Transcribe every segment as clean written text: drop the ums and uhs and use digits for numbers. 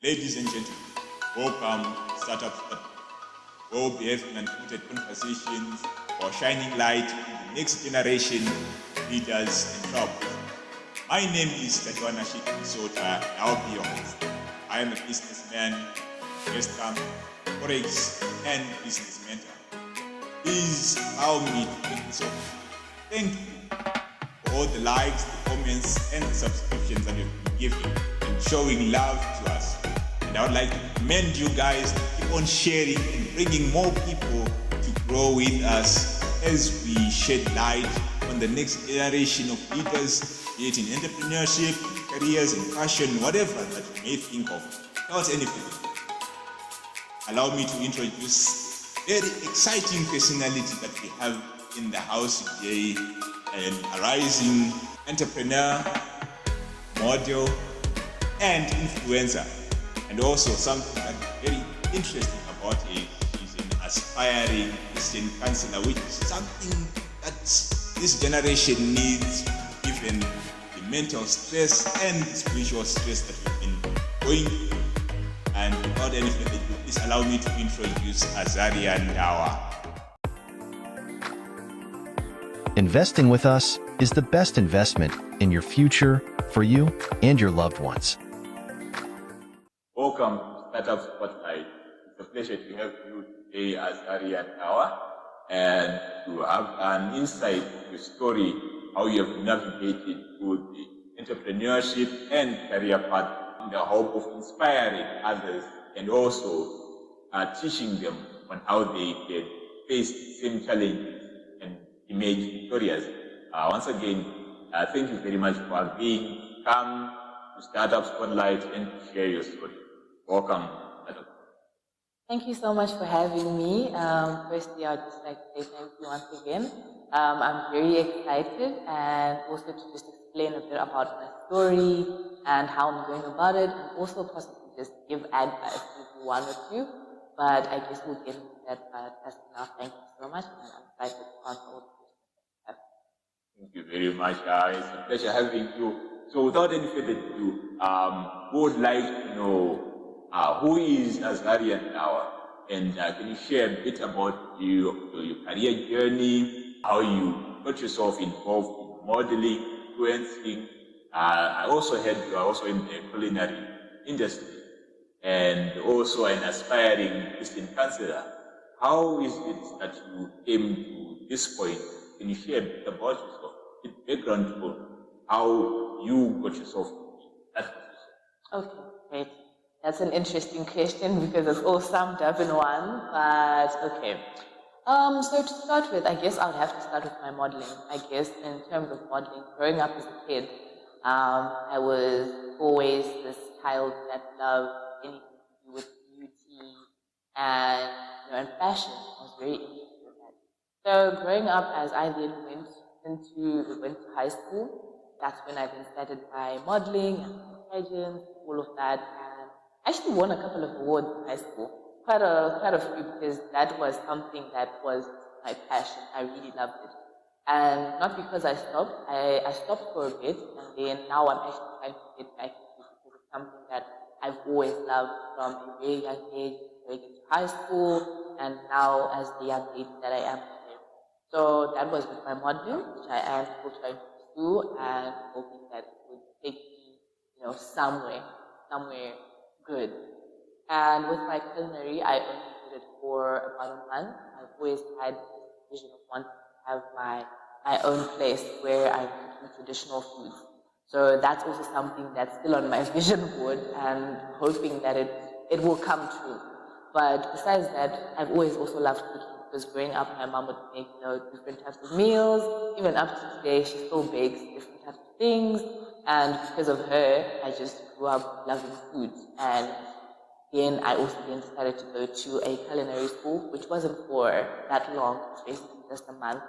Ladies and gentlemen, welcome to Startup Spotlight, where we'll be having unfiltered conversations or shining light on the next generation leaders and travelers. My name is Tatiwana Sota, and I'll be your host. I am a businessman, investor, forex, and business mentor. Please allow me to take this off. Thank you for all the likes, the comments, and the subscriptions that you've been giving and showing love to us. And I would like to commend you guys to keep on sharing and bringing more people to grow with us as we shed light on the next generation of leaders, be it in entrepreneurship, careers, in fashion, whatever that you may think of. Without anything, allow me to introduce a very exciting personality that we have in the house today, an arising entrepreneur, model, and influencer. And also something that's very interesting about it is an aspiring Christian counsellor, which is something that this generation needs given the mental stress and the spiritual stress that we've been going through. And without any further ado, please allow me to introduce Azaria Ndawa. Investing with us is the best investment in your future for you and your loved ones. Welcome to Startup Spotlight. It's a pleasure to have you today, Azaria Ndawa, and to have an insight to your story, how you have navigated through the entrepreneurship and career path in the hope of inspiring others and also teaching them on how they can face the same challenges and emerge victorious. Once again, thank you very much for being come to Startup Spotlight and to share your story. Welcome, Madam. Thank you so much for having me. Firstly, I'd just like to say thank you once again. I'm very excited and also to just explain a bit about my story and how I'm going about it, and also possibly just give advice if you want or two. But I guess we'll get into that part as of now. Thank you so much, and I'm excited to answer all the questions. Thank you very much. It's a pleasure having you. So without any further ado, we would like to know who is Azaria Ndawa, and can you share a bit about your career journey, how you got yourself involved in modeling, influencing? I also heard you are also in the culinary industry and also an aspiring Christian counsellor. How is it that you came to this point? Can you share a bit about yourself, the background to how you got yourself in that position? Okay, great. That's an interesting question because it's all summed up in one, but okay. So to start with, I guess I would have to start with my modeling. I guess in terms of modeling, growing up as a kid, I was always this child that loved anything to do with beauty and fashion. I was very interested in that. So growing up, as I then went to high school, that's when I then started my modeling and pageants, all of that. I actually won a couple of awards in high school, quite a few, because that was something that was my passion. I really loved it, and not because I stopped. I stopped for a bit, and then now I'm actually trying to get back into it because it's something that I've always loved from a very young age, going into high school, and now as the young lady that I am today. So that was with my modeling, which I am still trying to pursue, and hoping that it would take me, somewhere good. And with my culinary, I only did it for about a month. I've always had this vision of wanting to have my own place where I'm cooking traditional foods. So that's also something that's still on my vision board and hoping that it will come true. But besides that, I've always also loved cooking because growing up, my mom would make different types of meals. Even up to today, she still bakes different types of things. And because of her, I just grew up loving food. And then I also decided to go to a culinary school, which wasn't for that long, it was basically just a month.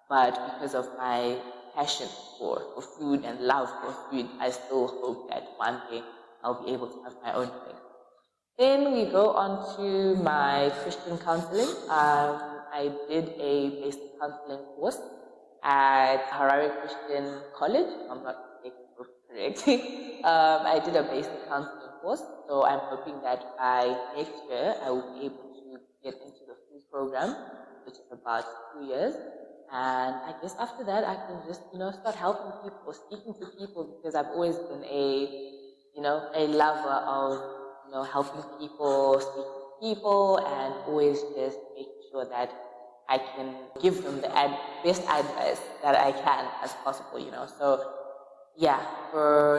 But because of my passion for food and love for food, I still hope that one day I'll be able to have my own place. Then we go on to my Christian counseling. I did a basic counseling course at Harare Christian College. I'm not correct. I did a basic counseling course. So I'm hoping that by next year I will be able to get into the full program, which is about 2 years. And I guess after that I can just, start helping people, speaking to people, because I've always been a lover of, helping people, speaking to people, and always just making sure that I can give them the best advice that I can as possible, So, yeah,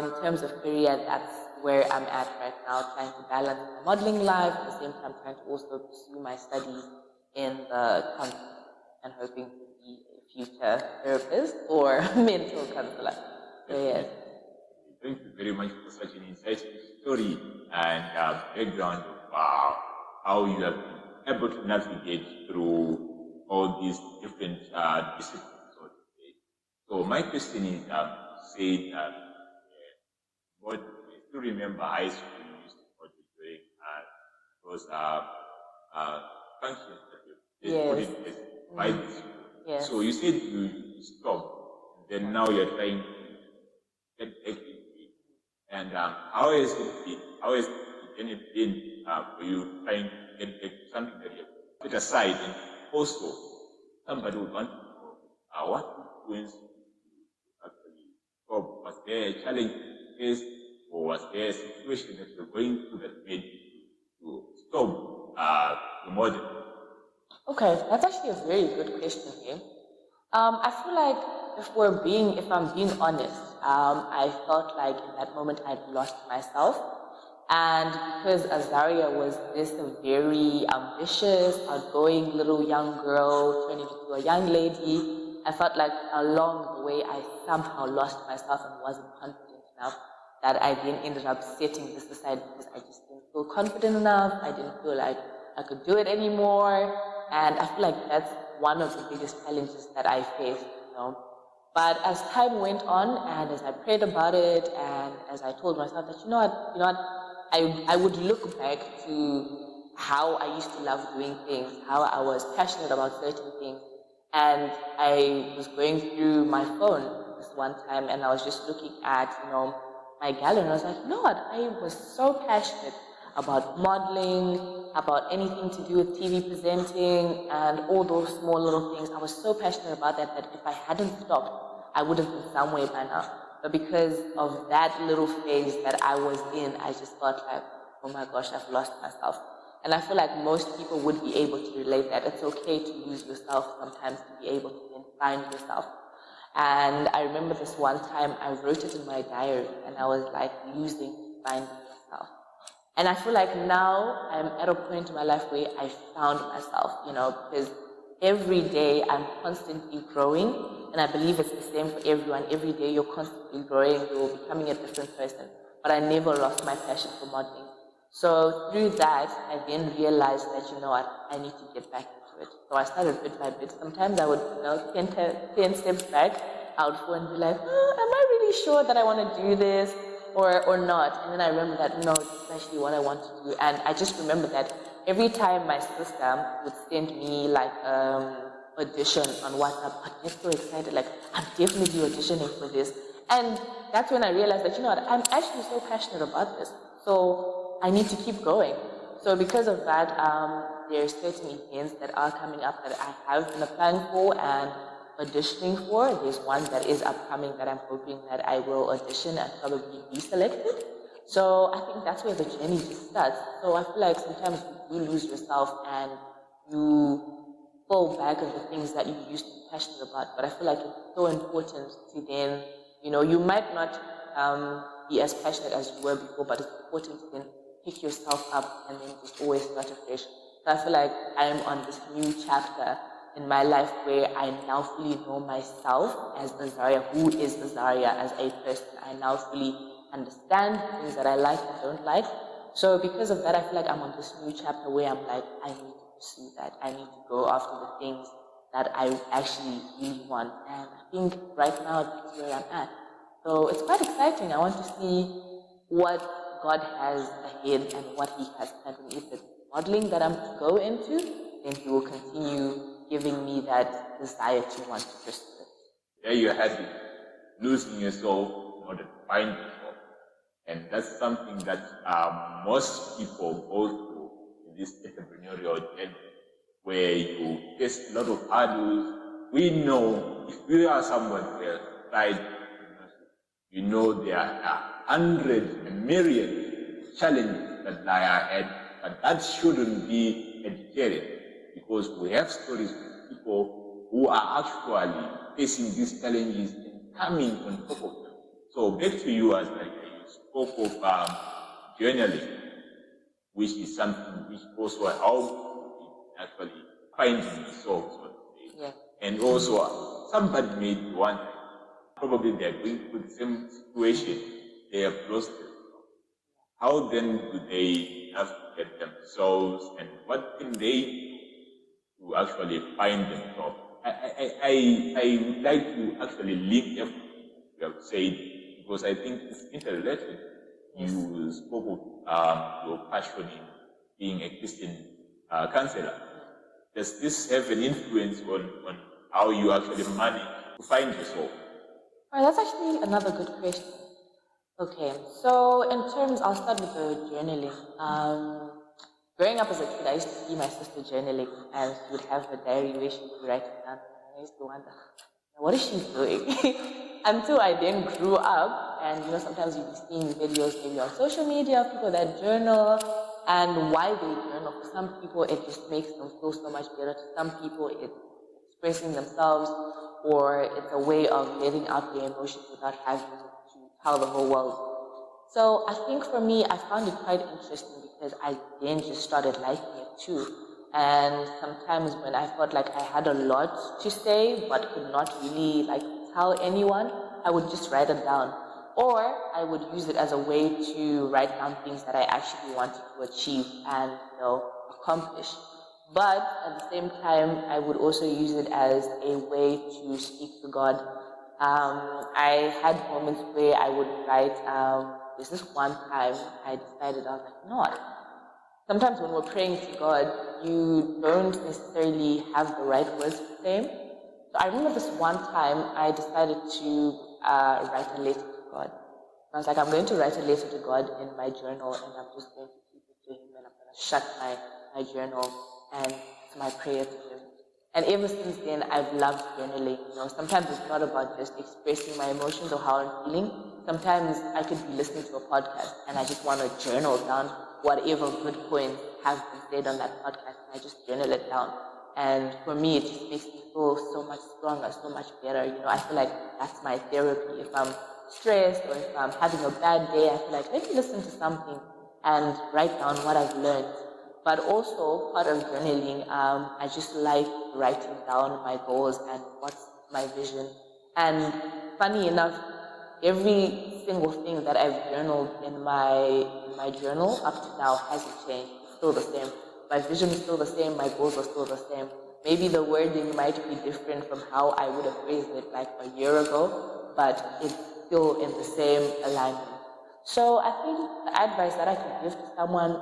in terms of career, that's where I'm at right now, trying to balance my modeling life, at the same time trying to also pursue my studies in the counseling and hoping to be a future therapist or mental counselor. So, yes. Thank you very much for such an insightful story and background of how you have been able to navigate through all these different disciplines, so to say. So my question is, say that what I still remember high school you used to go to doing those functions that you put in place by this year. Yes. So you said you stopped, and then now you're trying to get back into it. And how has it been? How has it been for you trying to get back to something that you have put aside? And also, somebody would want to know what influence you actually stop. Was there a challenge you faced, or was there a situation that you're going through that made you to stop the model? Okay, that's actually a very good question here. I feel like if I'm being honest, I felt like in that moment I'd lost myself. And because Azaria was this very ambitious, outgoing little young girl turning into a young lady, I felt like along the way I somehow lost myself and wasn't confident enough, that I then ended up setting this aside because I just didn't feel confident enough. I didn't feel like I could do it anymore. And I feel like that's one of the biggest challenges that I faced, But as time went on, and as I prayed about it, and as I told myself that, I would look back to how I used to love doing things, how I was passionate about certain things. And I was going through my phone this one time, and I was just looking at, my gallery, and I was like, I was so passionate about modeling, about anything to do with TV presenting, and all those small little things. I was so passionate about that if I hadn't stopped, I would have been somewhere by now. But because of that little phase that I was in, I just felt like, oh my gosh, I've lost myself. And I feel like most people would be able to relate that. It's okay to lose yourself sometimes, to be able to then find yourself. And I remember this one time I wrote it in my diary, and I was like finding myself. And I feel like now I'm at a point in my life where I found myself, because every day I'm constantly growing, and I believe it's the same for everyone. Every day you're constantly growing, you're becoming a different person. But I never lost my passion for modeling. So through that, I then realized that, I need to get back into it. So I started bit by bit. Sometimes I would, 10 steps back, I would fall and be like, am I really sure that I want to do this? Or not. And then I remember that, no, it's actually what I want to do. And I just remember that every time my sister would send me like audition on WhatsApp, I'd get so excited, like, I'm definitely auditioning for this. And that's when I realized that, I'm actually so passionate about this. So I need to keep going. So because of that, there are certain events that are coming up that I have been applying for and auditioning for. There's one that is upcoming that I'm hoping that I will audition and probably be selected. So I think that's where the journey just starts. So I feel like sometimes you lose yourself and you fall back on the things that you used to be passionate about. But I feel like it's so important to then, you might not be as passionate as you were before, but it's important to then pick yourself up and then just always start afresh. So I feel like I'm on this new chapter in my life where I now fully know myself as Azaria, who is Azaria as a person. I now fully understand things that I like and don't like. So because of that, I feel like I'm on this new chapter where I'm like, I need to pursue that. I need to go after the things that I actually really want. And I think right now that's where I'm at. So it's quite exciting. I want to see what God has ahead and what He has planned. And if it's modeling that I'm to go into, then He will continue giving me that desire to want to pursue it. There you have it, losing yourself in order to find yourself. And that's something that most people go through in this entrepreneurial journey, where you face a lot of hurdles. We know if we are someone who has tried entrepreneurship, you know there are hundreds and myriad challenges that lie ahead, but that shouldn't be a deterrent, because we have stories of people who are actually facing these challenges and coming on top of them. So back to you, Azaria. You spoke of journaling, which is something which also helps in actually finding the soul, so to say. Yeah. And also, somebody may be wondering, probably they're going through the same situation, they have lost themselves. How then do they navigate themselves, and what can they do to actually find themselves? I would like to actually link everything you have said, because I think it's interrelated. Yes. You spoke of your passion in being a Christian counsellor. Does this have an influence on how you actually manage to find yourself? All right, that's actually another good question. Okay, so in terms, I'll start with the journaling. Growing up as a kid, I used to see my sister journaling, and she would have her diary where she would write it down. And I used to wonder, what is she doing? Until I then grew up, and sometimes you'll be seeing videos maybe on social media of people that journal, and why they journal. For some people, it just makes them feel so much better. To some people, it's expressing themselves, or it's a way of letting out their emotions without having to tell the whole world. So I think for me, I found it quite interesting because I then just started liking it too. And sometimes when I felt like I had a lot to say but could not really tell anyone, I would just write it down. Or I would use it as a way to write down things that I actually wanted to achieve and accomplish. But at the same time, I would also use it as a way to speak to God. I had moments where I would write, there's this one time I decided, I was like, no, sometimes when we're praying to God, you don't necessarily have the right words to say. So I remember this one time I decided to write a letter to God. I was like, I'm going to write a letter to God in my journal, and I'm just going to keep it to Him, and I'm going to shut my journal, and it's my prayer to Him. And ever since then, I've loved journaling. Sometimes it's not about just expressing my emotions or how I'm feeling. Sometimes I could be listening to a podcast and I just want to journal down whatever good points have been said on that podcast, and I just journal it down. And for me, it just makes me feel so much stronger, so much better. I feel like that's my therapy. If I'm stressed or if I'm having a bad day, I feel like let me listen to something and write down what I've learned. But also, part of journaling, I just like writing down my goals and what's my vision. And funny enough, every single thing that I've journaled in my journal up to now hasn't changed. It's still the same. My vision is still the same. My goals are still the same. Maybe the wording might be different from how I would have phrased it like a year ago, but it's still in the same alignment. So I think the advice that I could give to someone,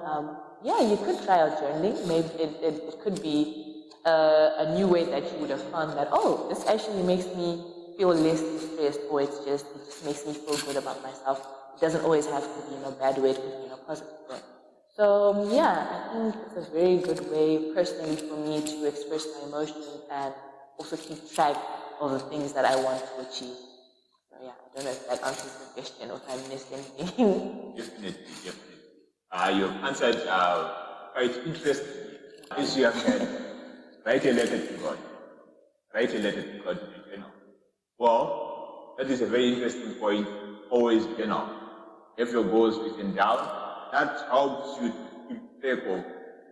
you could try out journaling. Maybe it could be a new way that you would have found that, this actually makes me feel less stressed, or it just makes me feel good about myself. It doesn't always have to be in a bad way, it could be in a positive way. So I think it's a very good way personally for me to express my emotions and also keep track of the things that I want to achieve. So I don't know if that answers the question or if I missed anything. Definitely. You've answered quite interestingly. As you have said, write a letter to God. Write a letter to God in a journal. Well, that is a very interesting point. Always journal. If your goals written down, that helps you to keep track of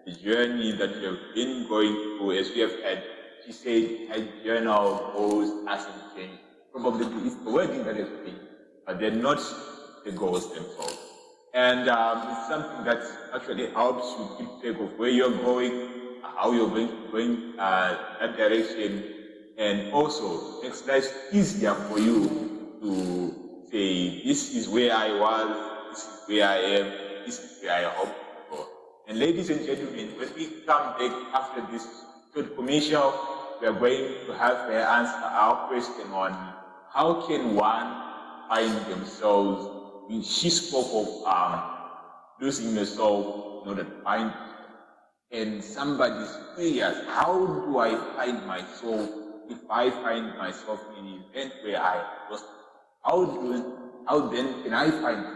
the journey that you have been going through. As we have had, she said, I journal goals hasn't changed. Probably it's the wording that has changed, but they're not the goals themselves. And it's something that actually helps you keep track of where you're going, how you're going that direction, and also makes life easier for you to say, this is where I was, this is where I am, this is where I hope to go. And ladies and gentlemen, when we come back after this short commercial, we are going to have answer our question on how can one find themselves she spoke of losing yourself in order to find, and somebody's curious, how do I find myself if I find myself in an event where I lost? How then can I find it?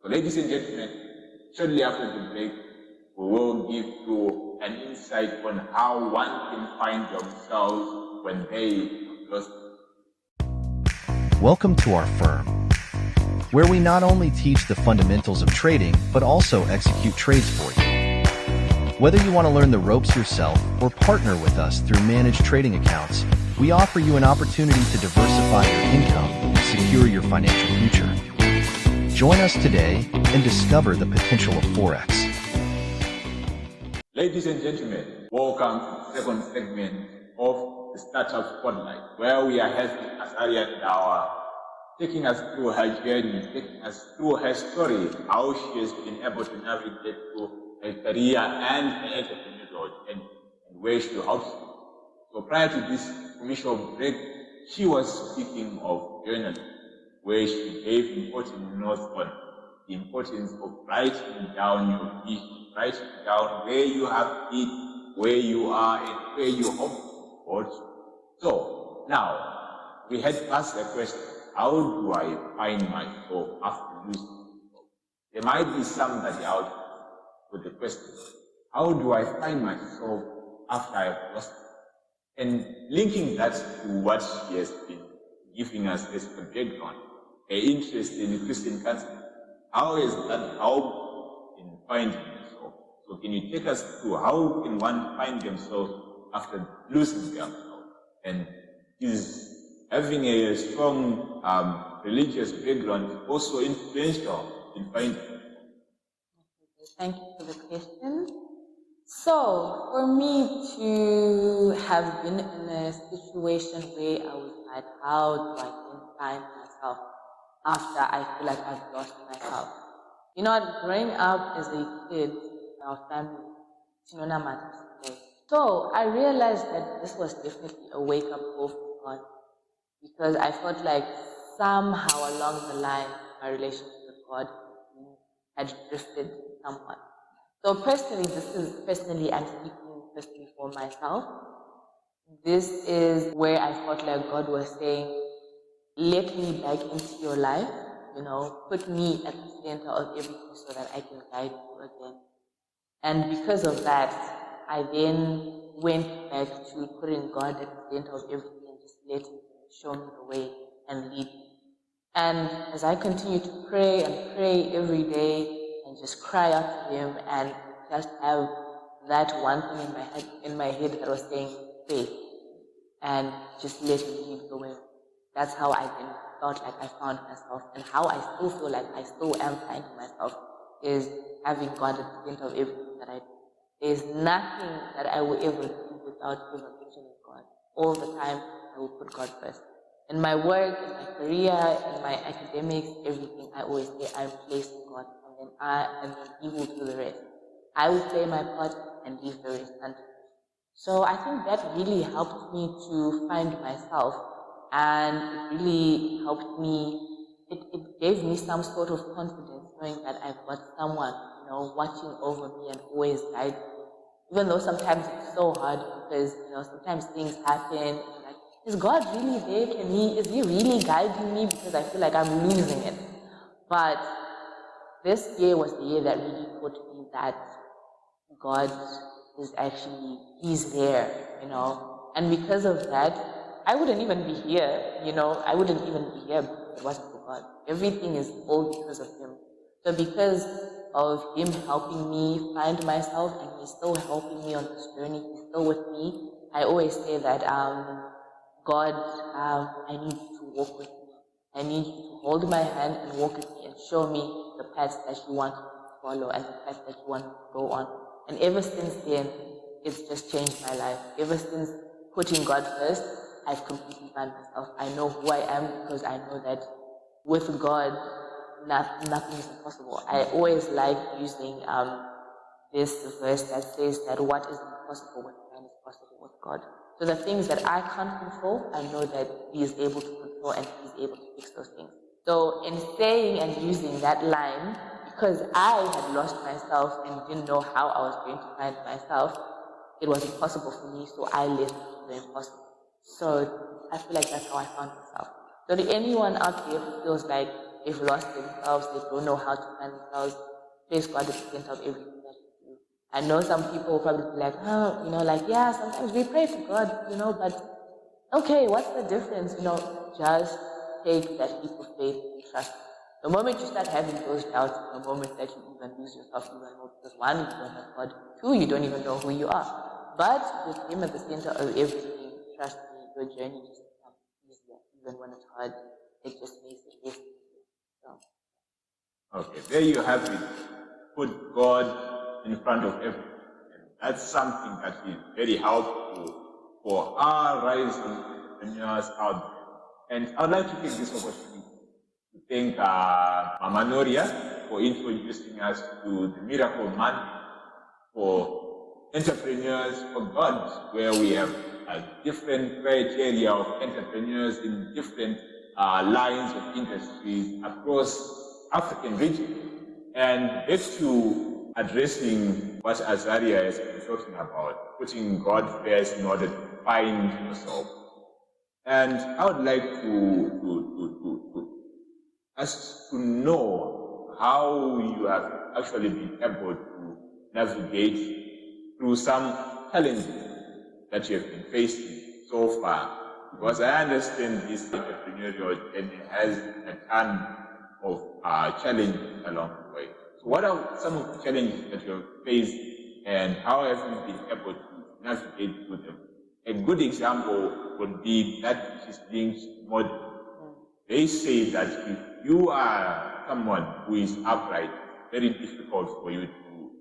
So ladies and gentlemen, shortly after the break, we will give you an insight on how one can find themselves when they lost. Welcome to our firm, where we not only teach the fundamentals of trading, but also execute trades for you. Whether you want to learn the ropes yourself or partner with us through managed trading accounts, we offer you an opportunity to diversify your income and secure your financial future. Join us today and discover the potential of Forex. Ladies and gentlemen, welcome to the second segment of the Startup Spotlight, where we are having Azaria Ndawa taking us through her journey, taking us through her story, how she has been able to navigate through her career and her entrepreneurial journey, and where she hopes to. So prior to this commercial break, she was speaking of journaling, where she gave important notes on the importance of writing down your vision, writing down where you have been, where you are, and where you hope to go to. So now, we had asked the question, how do I find myself after losing myself? There might be somebody out with the question, how do I find myself after I've lost? And linking that to what she has been giving us as a background, her interest in Christian counseling, how is that help in finding yourself? So can you take us through how can one find themselves after losing themselves? And is having a strong religious background also influential in finding? Thank you for the question. So, for me to have been in a situation where I was like, how do I then find myself after I feel like I've lost myself? You know what, growing up as a kid in our family, so I realized that this was definitely a wake-up call from God, because I felt like somehow along the line, my relationship with God had drifted somewhat. So personally, I'm speaking personally for myself. This is where I felt like God was saying, let me back into your life, put me at the center of everything so that I can guide you again. And because of that, I then went back to putting God at the center of everything and just letting Him show me the way and lead me. And as I continue to pray and pray every day and just cry out to Him and just have that one thing in my head that was saying faith and just let Him lead the way. That's how I then felt like I found myself, and how I still feel like I still am finding myself is having God at the center of everything that I do. There's nothing that I will ever do without ever mentioning God. All the time, I will put God first. In my work, in my career, in my academics, everything, I always say I'm placing God, and then He will do the rest. I will play my part and leave the rest unto Him. So I think that really helped me to find myself, and it really helped me. It gave me some sort of confidence, knowing that I've got someone, watching over me and always guiding me. Even though sometimes it's so hard because, sometimes things happen and you're like, is God really there? Is He really guiding me? Because I feel like I'm losing it. But this year was the year that really taught me that God is actually, He's there, And because of that, I wouldn't even be here, I wouldn't even be here if it wasn't for God. Everything is all because of Him. So because of Him helping me find myself, and He's still helping me on this journey, He's still with me, I always say that, God, I need you to walk with me. I need you to hold my hand and walk with me and show me the paths that you want me to follow and the paths that you want me to go on. And ever since then, it's just changed my life. Ever since putting God first, I've completely found myself. I know who I am because I know that with God, nothing is impossible. I always like using this verse that says that what is impossible with man is possible with God. So the things that I can't control, I know that He is able to control and He's able to fix those things. So in saying and using that line, because I had lost myself and didn't know how I was going to find myself, it was impossible for me, so I left the impossible. So I feel like that's how I found myself. So to anyone out there who feels like they've lost themselves, they don't know how to find themselves, place God at the center of everything that you do. I know some people will probably be like, oh, yeah, sometimes we pray to God, but okay, what's the difference? Just take that leap of faith and trust. The moment you start having those doubts, the moment that you even lose yourself even more, because one, you don't have God, two, you don't even know who you are. But with Him at the center of everything, trust me, your journey just becomes easier. Even when it's hard, it just makes it less easier. So. Okay, there you have it. Put God in front of everything. And that's something that is very helpful for our rising entrepreneurs out there. And I'd like to take this opportunity to thank Mama Noria for introducing us to the Miracle Month for entrepreneurs for God, where we have different criteria of entrepreneurs in different lines of industries across African region. And back to addressing what Azaria has been talking about, putting God first in order to find yourself. And I would like to ask to know how you have actually been able to navigate through some challenges that you have been facing so far. Because I understand this entrepreneurial journey has a ton of challenges along the way. So what are some of the challenges that you have faced and how have you been able to navigate through them? A good example would be that which is linked to model. They say that if you are someone who is upright, it's very difficult for you to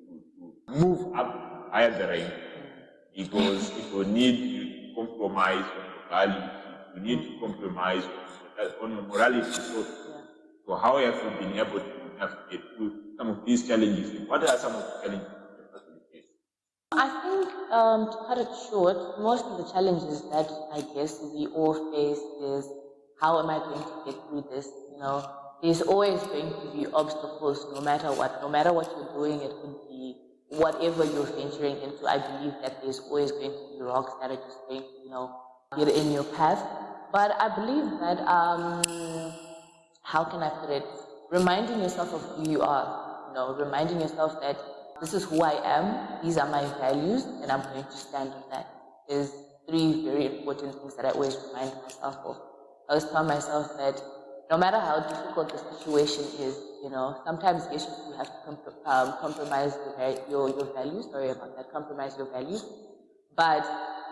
move up higher the rank because it will need you to compromise on your values, you need to compromise on your morality. So how have you been able to navigate through some of these challenges? What are some of the challenges that you actually face? I think, to cut it short, most of the challenges that I guess we all face is, how am I going to get through this? There's always going to be obstacles no matter what. No matter what you're doing, it could be whatever you're venturing into. I believe that there's always going to be rocks that are just going to, get in your path. But I believe that, how can I put it? Reminding yourself of who you are, reminding yourself that this is who I am, these are my values, and I'm going to stand on that. There's three very important things that I always remind myself of. I always tell myself that no matter how difficult the situation is, sometimes yes, you have to compromise your values, compromise your values, but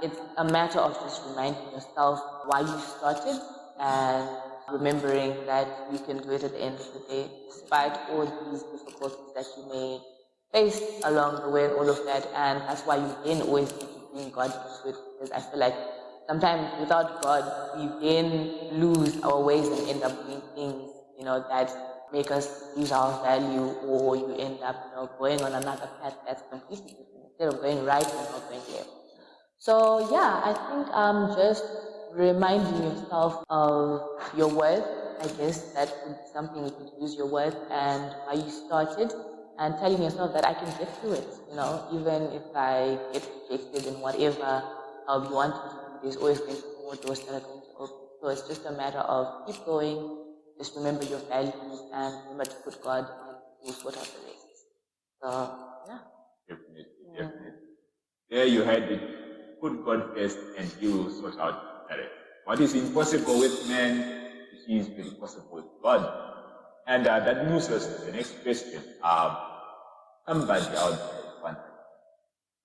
it's a matter of just reminding yourself why you started and remembering that you can do it at the end of the day, despite all these difficulties that you may face along the way and all of that. And that's why you then always need to bring God into it, because I feel like sometimes without God, we then lose our ways and end up doing things, that make us lose our value, or you end up, going on another path that's completely different. Instead of going right, you're not going left. So yeah, I think just reminding yourself of your worth, I guess that would be something you could use, your worth and why you started, and telling yourself that I can get through it, even if I get rejected in whatever you want to do, there's always going to be more doors that are going to open. So it's just a matter of keep going, just remember your values and remember to put God and you'll sort out the rest. So, yeah. Definitely. There you had it. Put God first and He will sort out the rest. What is impossible with man, it is very possible with God. And that moves us to the next question. Somebody out there is wondering,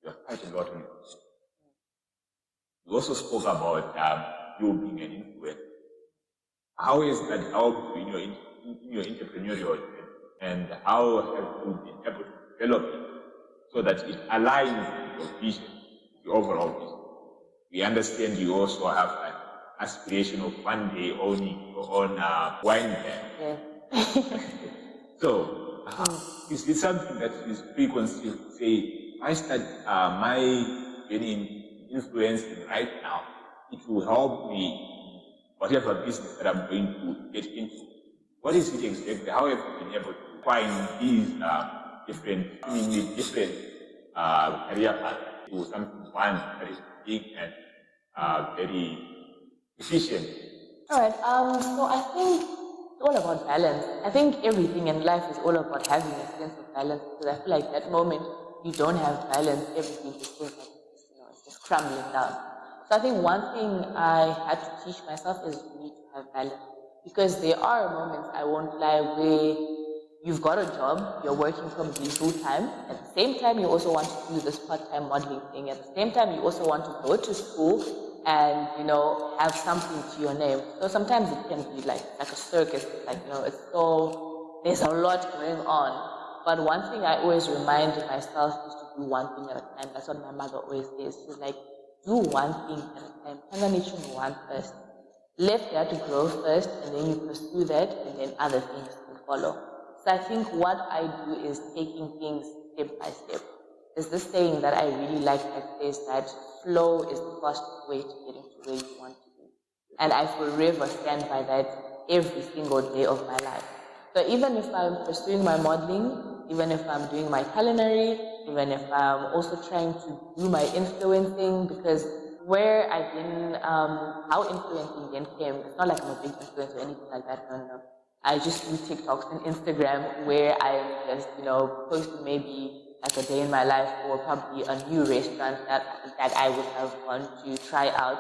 you have quite a lot on your list. You also spoke about you being an influencer. How is that helped you in your entrepreneurial journey? And how have you been able to develop it so that it aligns with your vision, the overall vision? We understand you also have an aspiration of one day owning your own wine bar. Yeah. So, is this something that is preconceived? Say, I start my journey in influencing right now, it will help me whatever business that I'm going to get into. What is it exactly? How have you been able to find these seemingly different career paths to something one that is big and very efficient? All right. So I think it's all about balance. I think everything in life is all about having a sense of balance. Because I feel like that moment you don't have balance, everything just feels like it's just crumbling down. So I think one thing I had to teach myself is you need to have balance. Because there are moments, I won't lie, where you've got a job, you're working probably full time. At the same time, you also want to do this part-time modeling thing. At the same time, you also want to go to school and have something to your name. So sometimes it can be like a circus. Like there's a lot going on. But one thing I always remind myself is to do one thing at a time. That's what my mother always says. She's like, do one thing at a time. One first. Let that grow first, and then you pursue that, and then other things will follow. So I think what I do is taking things step by step. There's this saying that I really like that says that flow is the fastest way to getting to where you want to be. And I forever stand by that every single day of my life. So even if I'm pursuing my modeling, even if I'm doing my culinary, even if I'm also trying to do my influencing, because where I've been, how influencing then came, it's not like I'm a big influencer or anything like that, no. I just do TikToks and Instagram where I'm just, posting maybe like a day in my life or probably a new restaurant that I would have want to try out.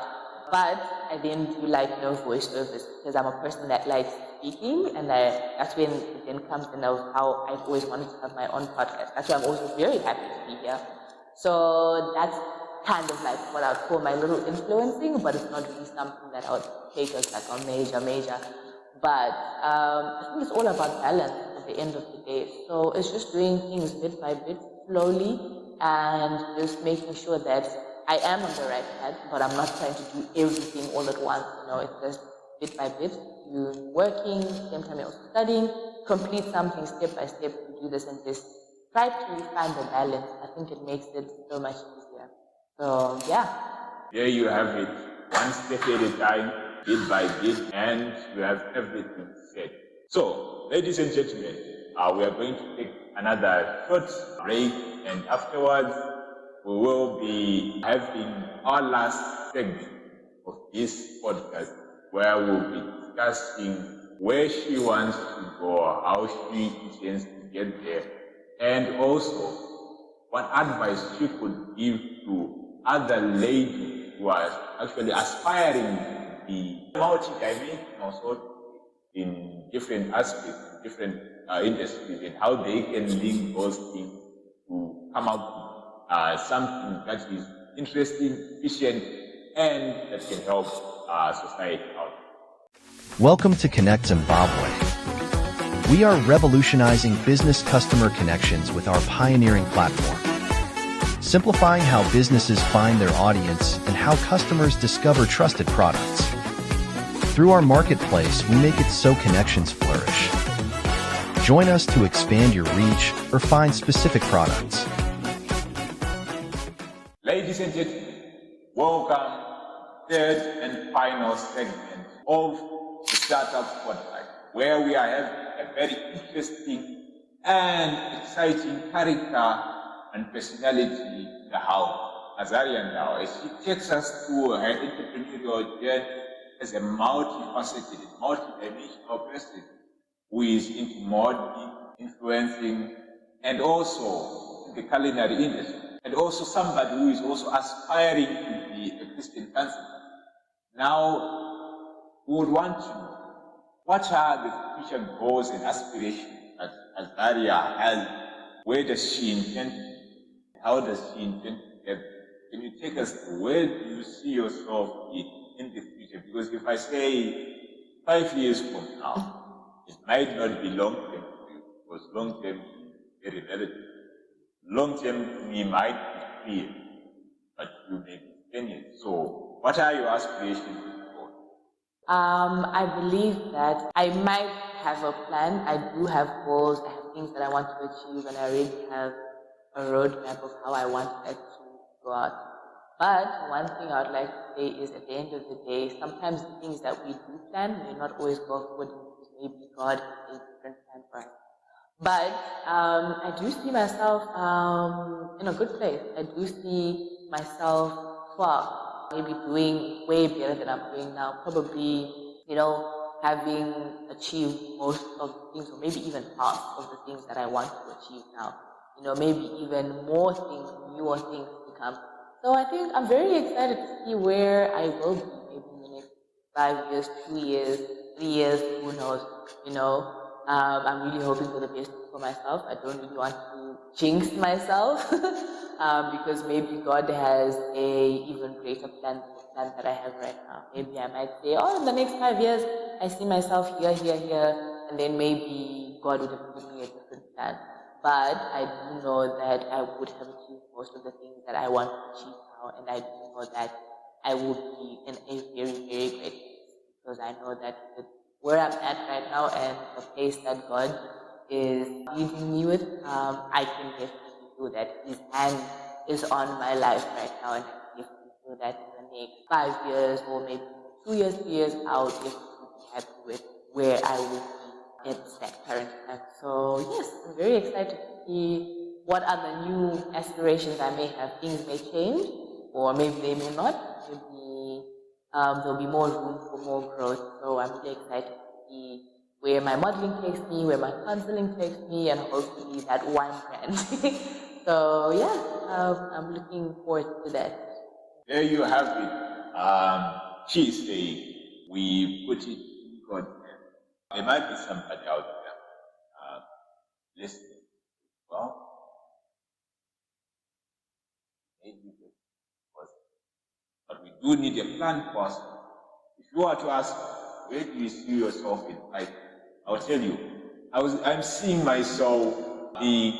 But I then do voiceovers because I'm a person that likes speaking, and that's when it then comes in of how I've always wanted to have my own podcast. That's why I'm also very happy to be here. So that's kind of like what I would call my little influencing, but it's not really something that I would take as like a major. But I think it's all about balance at the end of the day. So it's just doing things bit by bit, slowly, and just making sure that I am on the right path, but I'm not trying to do everything all at once. It's just bit by bit. You're working, same time you're also studying, complete something step by step, do this and this. Try to find the balance. I think it makes it so much easier. So, yeah. There you have it, one step at a time, bit by bit, and we have everything set. So, ladies and gentlemen, we are going to take another short break, and afterwards, we will be having our last segment of this podcast, where we'll be discussing where she wants to go, how she intends to get there, and also what advice she could give to other ladies who are actually aspiring to be multi-dimensional, so in different aspects, different industries, and how they can link those things to come up with something that is interesting, efficient, and that can help society out. Welcome to Connect Zimbabwe. We are revolutionizing business customer connections with our pioneering platform, simplifying how businesses find their audience and how customers discover trusted products. Through our marketplace, we make it so connections flourish. Join us to expand your reach or find specific products. Ladies and gentlemen, welcome third and final segment of the Startup Spotlight, where we are having a very interesting and exciting character and personality in the house, Azaria Ndawa. She takes us through her entrepreneurial journey as a multifaceted, multidimensional person who is into modeling, influencing, and also in the culinary industry, and also somebody who is also aspiring to be a Christian counsellor. Now, we would want to know, what are the future goals and aspirations that Azaria has? Where does she intend to be? How does she intend to get there? Can you take us to where do you see yourself in the future? Because if I say 5 years from now, it might not be long term for you, because long term is very relative. Long term to me might be 3 years, but you may be 10 years. So, what are your aspirations? I believe that I might have a plan. I do have goals. I have things that I want to achieve, and I already have a roadmap of how I want that to go out. But one thing I would like to say is, at the end of the day, sometimes the things that we do plan may not always go according to maybe God has a different plan for us. But I do see myself in a good place. I do see myself far, maybe doing way better than I'm doing now. Probably, having achieved most of the things, or maybe even half of the things that I want to achieve now. Maybe even more things, newer things to come. So I think I'm very excited to see where I will be, maybe in the next 5 years, 2 years, 3 years, who knows, I'm really hoping for the best for myself. I don't really want to jinx myself because maybe God has a even greater plan than the plan that I have right now. Maybe I might say, in the next 5 years, I see myself here, and then maybe God would have given me a different plan. But I do know that I would have achieved most of the things that I want to achieve now, and I do know that I would be in a very, very great place, because I know that with where I'm at right now and the pace that God is leading me with, I can definitely feel that His hand is on my life right now, and I can definitely feel that in the next 5 years or maybe 2 years, 3 years, I will definitely be happy with where I will be at that current time. So yes, I'm very excited to see what other new aspirations I may have. Things may change, or maybe they may not. Maybe there'll be more room for more growth. So I'm really excited to see where my modeling takes me, where my counseling takes me, and hopefully that one brand. So yeah, I'm looking forward to that. There you have it. She's saying, we put it in God's hands. There might be somebody out there listening. Well, maybe it was, but we do need a plan for us. If you were to ask, where do you see yourself in 5 years? I'll tell you, I'm seeing myself being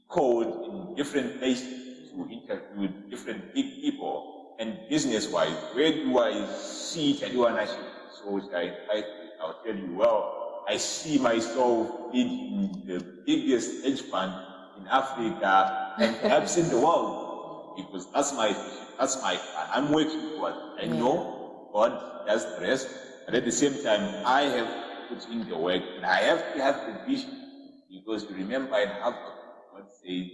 called in different places to interview different big people, and business-wise, where do I see it? So I'll tell you, well, I see myself in the biggest hedge fund in Africa and perhaps in the world, because that's my vision, that's my plan. I'm working towards it. I know God does the rest, but at the same time, I have put in the work, and I have to have the vision, because you remember in Harvard, God said,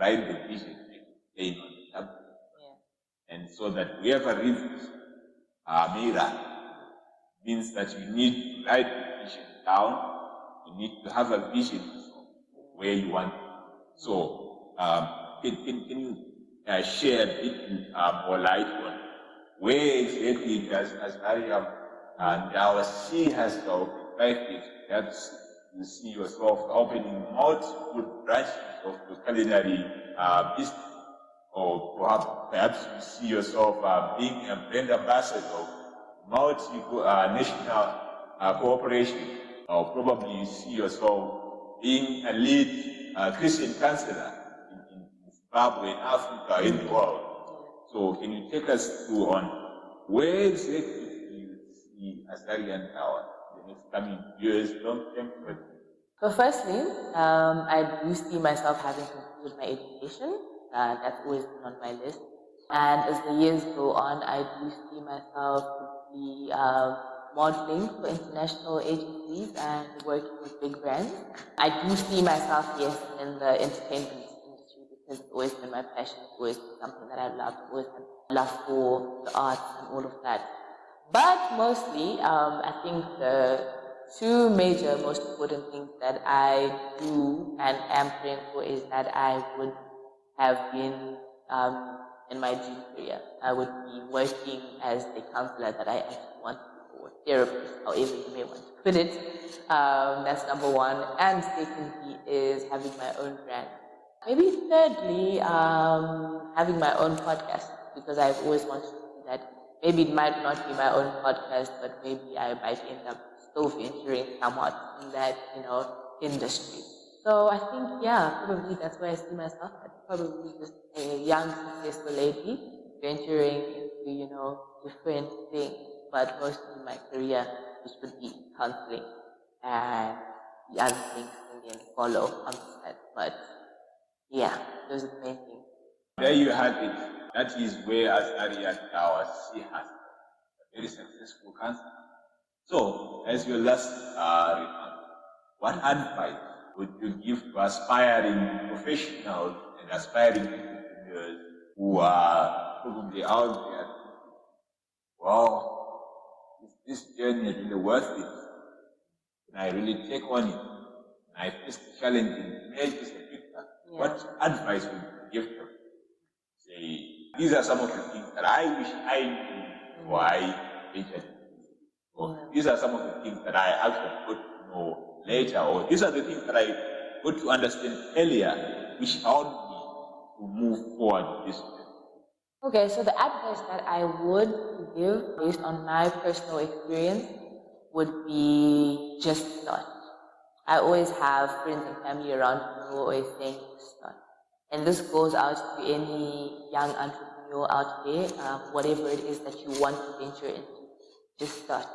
write the vision and plain on the tablet. And so that whoever reads Mira means that you need to write the vision down, you need to have a vision of where you want to. So, can you share a bit more light on where exactly does Azaria Ndawa see herself in 5 years? Perhaps you see yourself opening multiple branches of the culinary business, or perhaps you see yourself being a brand ambassador of multinational cooperation, or probably you see yourself being a lead Christian counsellor in Zimbabwe, in Africa, in the world. So can you take us through on where exactly do you see Azaria Ndawa in the next coming years, long-term? So firstly, I do see myself having concluded my education. That's always been on my list. And as the years go on, I do see myself be modeling for international agencies and working with big brands. I do see myself, yes, in the entertainment industry, because it's always been my passion. It's always been something that I've loved. I've always had love for the arts and all of that. But mostly, I think the two major, most important things that I do and am praying for is that I would have been in my dream career. I would be working as the counselor that I actually want to be, or therapist, however you may want to put it. That's number one. And secondly is having my own brand. Maybe thirdly, having my own podcast, because I've always wanted to do that. Maybe it might not be my own podcast, but maybe I might end up still venturing somewhat in that, industry. So I think, probably that's where I see myself. Probably just a young, successful lady venturing into, different things, but mostly my career, which would be counseling, and the other things can then follow after that. But those are the main things. There you have it. That is where Azaria Ndawa see herself, a very successful counselor. So, as your last remark, what advice would you give to aspiring professionals and aspiring entrepreneurs who are probably out there? Wow, is this journey really worth it? Can I really take on it? Can I face the challenge and make this a picture? Yeah. What advice would you give them? Say, these are some of the things that I wish I knew before I ventured. Or these are some of the things that I actually got to know later, or these are the things that I got to understand earlier, which helped me to move forward this way. Okay, so the advice that I would give based on my personal experience would be just start. I always have friends and family around me who are always saying start. And this goes out to any young entrepreneur out there, whatever it is that you want to venture into, just start.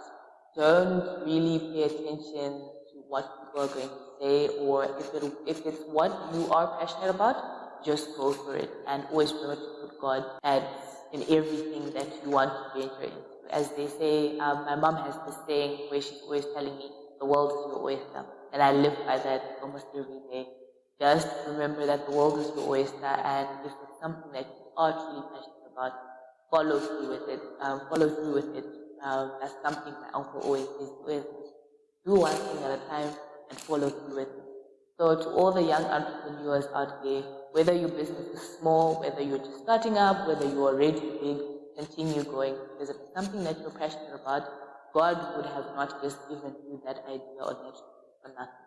Don't really pay attention to what people are going to say, or if it's what you are passionate about, just go for it. And always remember to put God in everything that you want to venture into. As they say, my mom has this saying where she's always telling me, the world is your oyster. And I live by that almost every day. Just remember that the world is your oyster, and if it's something that you are truly passionate about, follow through with it. That's something my uncle always says. Do one thing at a time and follow through with it. So to all the young entrepreneurs out there, whether your business is small, whether you're just starting up, whether you're already big, continue going. Because if it's something that you're passionate about, God would have not just given you that idea or that for nothing.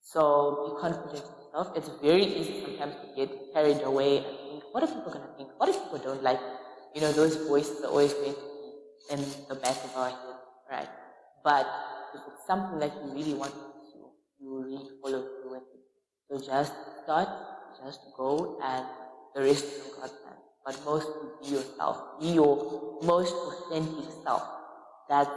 So be confident in yourself. It's very easy sometimes to get carried away and think, what are people going to think? What if people don't like me? You know, those voices are always going to be in the back of our head, right? But if it's something that you really want to pursue, you will really follow through with it. So just start, just go, and the rest is in God's hands. But mostly be yourself. Be your most authentic self. That's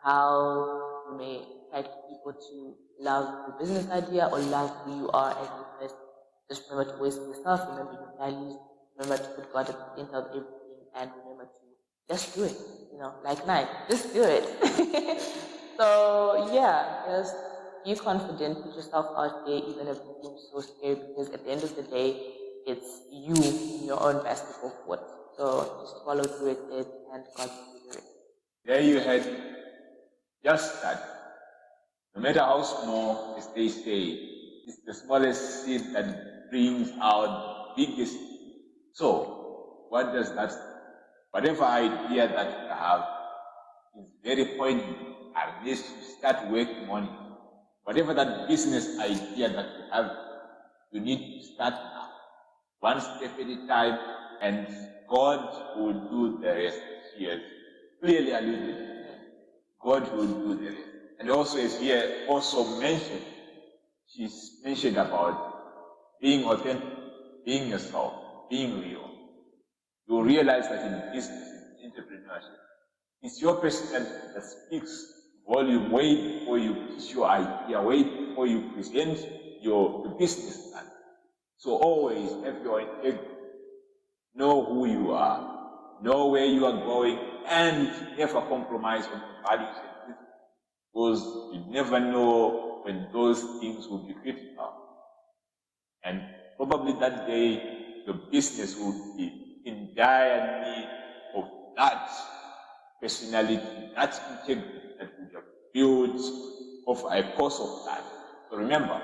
how you may attract people to love your business idea or love who you are as a person. Just remember to always be yourself, remember your values, remember to put God at the center of everything, and remember to just do it. You know, like Nike, just do it. So yeah, just be confident, put yourself out there, even if it seems so scary, because at the end of the day, it's you in your own basketball court. So just follow through with it, and God will do it. There you had just that. No matter how small, as they say, it's the smallest seed that brings out the biggest. So, what does that say? Whatever idea that you have is very poignant unless you start working on it. Whatever that business idea that you have, you need to start now. One step at a time, and God will do the rest. She has clearly alluded. God will do the rest. And also, as here also mentioned, she's mentioned about being authentic, being yourself, being real. You'll realize that in business, in entrepreneurship, it's your personality that speaks volume way before you pitch your idea, way before you present your business plan. So always have your integrity. Know who you are, know where you are going, and never compromise on your values and principles. Because you never know when those things will be critical. And probably that day, your business will be in dire need of that personality, that integrity that we have built over a course of time. So remember,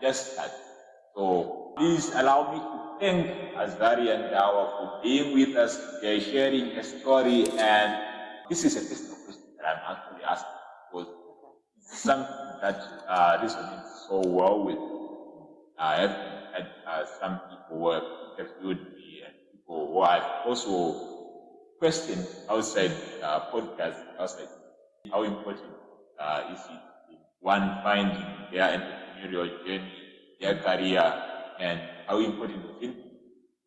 just that. So please allow me to thank Azaria Ndawa for being with us today, sharing a story. And this is a personal question that I'm actually asking, because it's something that resonates so well with me. I have had some people who have interviewed me and people who I've also questioned outside podcast, outside how important is it in one finding their entrepreneurial journey, their career, and how important is it?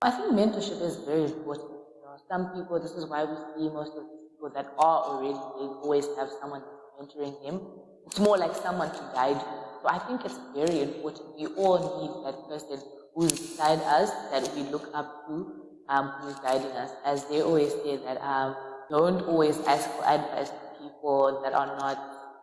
I think mentorship is very important. You know, some people, this is why we see most of these people that are already, they always have someone mentoring them. It's more like someone to guide you. So I think it's very important. We all need that person who's beside us, that we look up to, who's guiding us. As they always say that don't always ask for advice from people that are not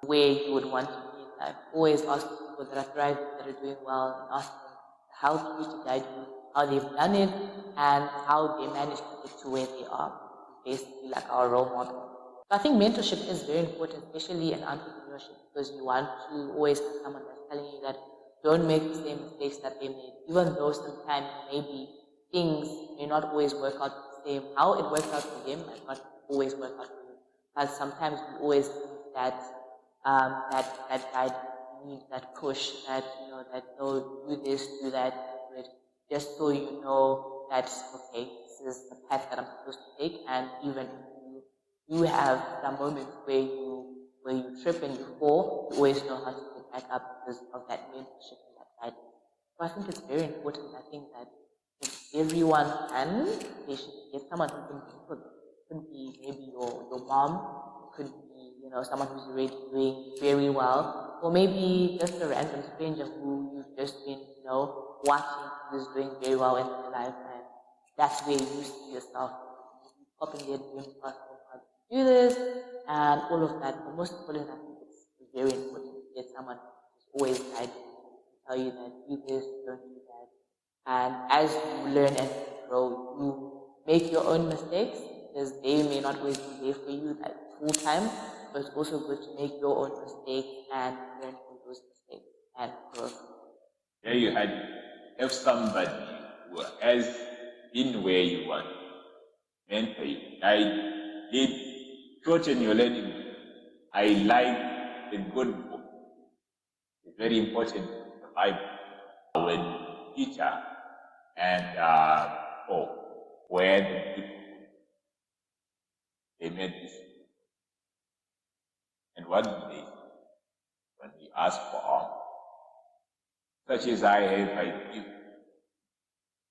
where you would want to be in life. Always ask people that are thriving, that are doing well, and ask them to help you, to guide you, how they've done it, and how they managed to get to where they are. Basically, like our role model. So I think mentorship is very important, especially in entrepreneurship, because you want to always have someone that's telling you that don't make the same mistakes that they made, even though sometimes maybe things may not always work out the same. How it works out for them might not always work out for you. But sometimes we always need that guidance, we need that push, that that do this, do that, do it, just so you know that okay, this is the path that I'm supposed to take, and even if you have some moments where you trip and you fall, you always know how to get back up because of that mentorship and that guidance. So I think it's very important. I think that if everyone can, they should get someone who can be for them. It could be maybe your mom, it could be someone who's already doing very well, or maybe just a random stranger who you've just been watching who's doing very well in their life, and that's where you see yourself popping their dreams past them, how to do this and all of that. But most important, I think it's very important to get someone who's always guiding you, tell you that do this, don't do that. And as you learn and grow, you make your own mistakes, because they may not always be there for you like full time, but it's also good to make your own mistakes and learn from those mistakes and grow. There you have somebody who has been where you want, mentor you, guide, lead, shorten your learning. I like the good book. It's very important, the Bible. When teacher and where the people they made this. And what did they say when we ask for alms? Such as I have, I give.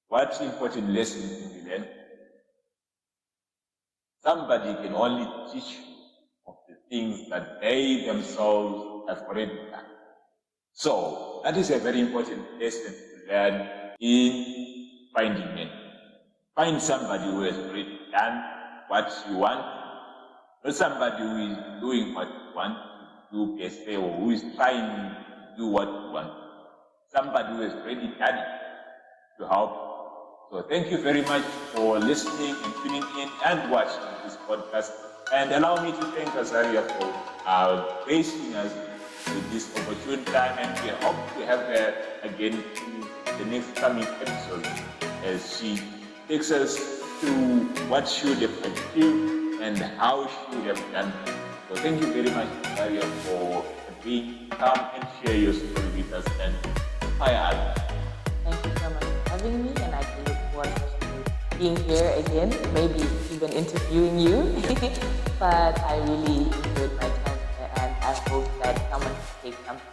What important lessons do we learn? Somebody can only teach you of the things that they themselves have already done. So that is a very important lesson to learn in finding men. Find somebody who has already done what you want, not somebody who is doing what you want to do per se, or who is trying to do what you want. Somebody who has already done it to help you. So thank you very much for listening and tuning in and watching this podcast. And allow me to thank Azaria for gracing us with this opportune time, and we hope to have her again in the next coming episodes as she takes us through what she would have achieved and how she would have done it. So thank you very much, Azaria, for being come and share your story with us and inspire us. Thank you so much for having me, and I do look forward to being here again, maybe even interviewing you. But I really enjoyed my time here, and I hope that someone can take something